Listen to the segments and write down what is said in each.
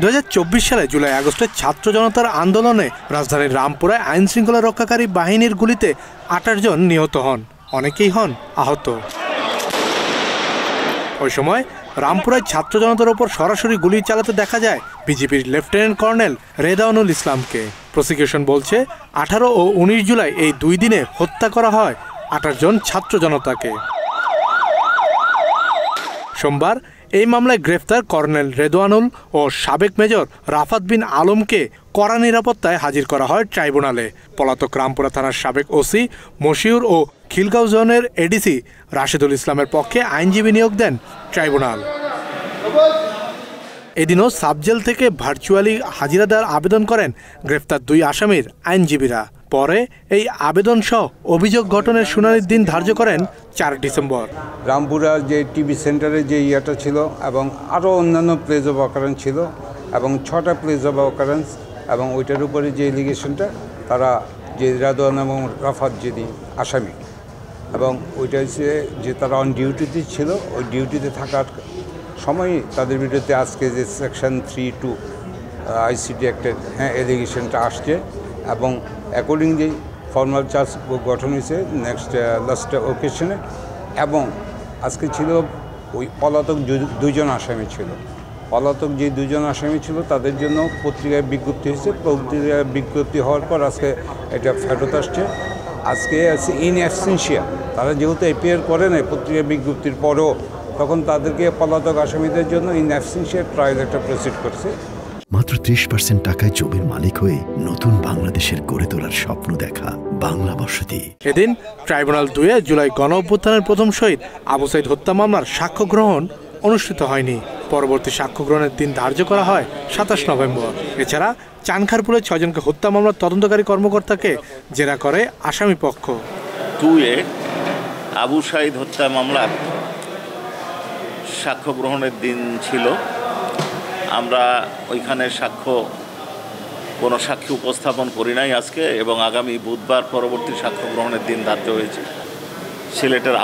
2024 সালে জুলাই আগস্টে ছাত্র জনতার আন্দোলনে রাজধানীর রামপুরায় আইন শৃঙ্খলা রক্ষাকারী বাহিনীর গুলিতে 28 জন নিহত হন, অনেকেই হন আহত। ওই সময় রামপুরায় ছাত্র জনতার ওপর সরাসরি গুলি চালাতে দেখা যায় বিজেপির লেফটেন্যান্ট কর্নেল রেদাউনুল ইসলামকে। প্রসিকিউশন বলছে 18 ও 19 জুলাই এই 2 দিনে হত্যা করা হয় 28 জন ছাত্র জনতাকে। সোমবার এই মামলায় গ্রেফতার কর্নেল রেদওয়ানুল ও সাবেক মেজর রাফাত বিন আলমকে কড়া নিরাপত্তায় হাজির করা হয় ট্রাইব্যুনালে। পলাতক রামপুরা থানার সাবেক ওসি মশিউর ও খিলগাঁও জোনের এডিসি রাশেদুল ইসলামের পক্ষে আইনজীবী নিয়োগ দেন ট্রাইব্যুনাল। এদিনও সাবজেল থেকে ভার্চুয়ালি হাজিরা দেওয়ার আবেদন করেন গ্রেফতার 2 আসামির আইনজীবীরা। পরে এই আবেদন সহ অভিযোগ গঠনের শুনানির দিন ধার্য করেন 4 ডিসেম্বর। রামপুরা যে টিভি সেন্টারে যে ইয়েটা ছিল এবং আরও অন্যান্য প্লেস অফ অকারেন্স ছিল এবং 6টা প্লেস অফ অকারেন্স এবং ওইটার উপরে যে এলিগেশনটা তারা যে রেদওয়ান এবং রাফাত যিনি আসামি এবং ওইটা হচ্ছে যে তারা অন ডিউটিতে ছিল, ওই ডিউটিতে থাকার সময়ই তাদের বিরুদ্ধে আজকে যে সেকশন 3(2) আইসিটি অ্যাক্টের এলিগেশনটা আসছে এবং অ্যাকর্ডিংলি ফর্মাল চার্জ গঠন হয়েছে লাস্ট ওকেশনে। এবং আজকে ছিল ওই পলাতক 2 জন আসামি ছিল। পলাতক যে 2 জন আসামি ছিল তাদের জন্য পত্রিকায় বিজ্ঞপ্তি হয়েছে। পত্রিকায় বিজ্ঞপ্তি হওয়ার পর আজকে এটা ফেরত আসছে। আজকে আছে ইন অ্যাবসেন্সিয়া, তারা যেহেতু এপিয়ার করে নাই পত্রিকায় বিজ্ঞপ্তির পরও, তখন তাদেরকে পলাতক আসামিদের জন্য ইন অ্যাবসেন্সিয়া ট্রায়াল একটা প্রসিড করছে। মাত্র 30% টাকায় জমির মালিক হয়ে নতুন বাংলাদেশের গড়ে তোলার স্বপ্ন দেখা বাংলা বসতি। এদিন ট্রাইব্যুনাল 2-এ জুলাই গণ অভ্যুত্থানের প্রথম শহীদ আবু সাইদ হত্যা মামলার সাক্ষ্য গ্রহণ অনুষ্ঠিত হয়নি। পরবর্তী সাক্ষ্য গ্রহণের দিন ধার্য করা হয় 27 নভেম্বর। এছাড়া চানখারপুলে 6 জনকে হত্যা মামলার তদন্তকারী কর্মকর্তাকে জেরা করে আসামি পক্ষ। 2-এ আবু সাইদ হত্যা মামলার সাক্ষ্য গ্রহণের দিন ছিল। আমরা ওইখানে কোনো সাক্ষী উপস্থাপন করি নাই আজকে, এবং আগামী বুধবার পরবর্তী সাক্ষ্য গ্রহণের দিন ধার্য হয়েছে। সিলেটের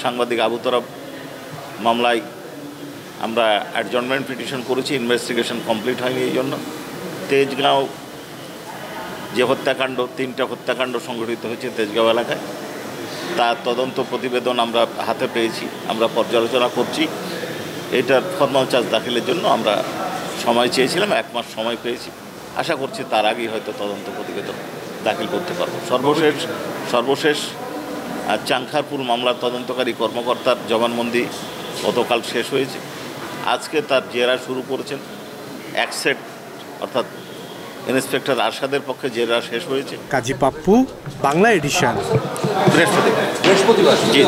সাংবাদিক আবু তরাব মামলায় আমরা অ্যাডজর্নমেন্ট পিটিশন করেছি, ইনভেস্টিগেশন কমপ্লিট হয়নি। এই জন্য তেজগাঁও যে হত্যাকাণ্ড, 3টা হত্যাকাণ্ড সংঘটিত হয়েছে তেজগাঁও এলাকায়, তার তদন্ত প্রতিবেদন আমরা হাতে পেয়েছি। আমরা পর্যালোচনা করছি। এটার ফর্মাল চার্জ দাখিলের জন্য আমরা সময় চেয়েছিলাম, 1 মাস সময় পেয়েছি। আশা করছি তার আগেই হয়তো তদন্ত প্রতিবেদন দাখিল করতে পারবো। সর্বশেষ চানখারপুল মামলার তদন্তকারী কর্মকর্তার জবানবন্দি গতকাল শেষ হয়েছে। আজকে তার জেরা শুরু করেছেন অ্যাকসেট, অর্থাৎ ইন্সপেক্টর আরশাদের পক্ষে জেরা শেষ হয়েছে। কাজী পাপ্পু, বাংলা এডিশন, বৃহস্পতিবার। জি।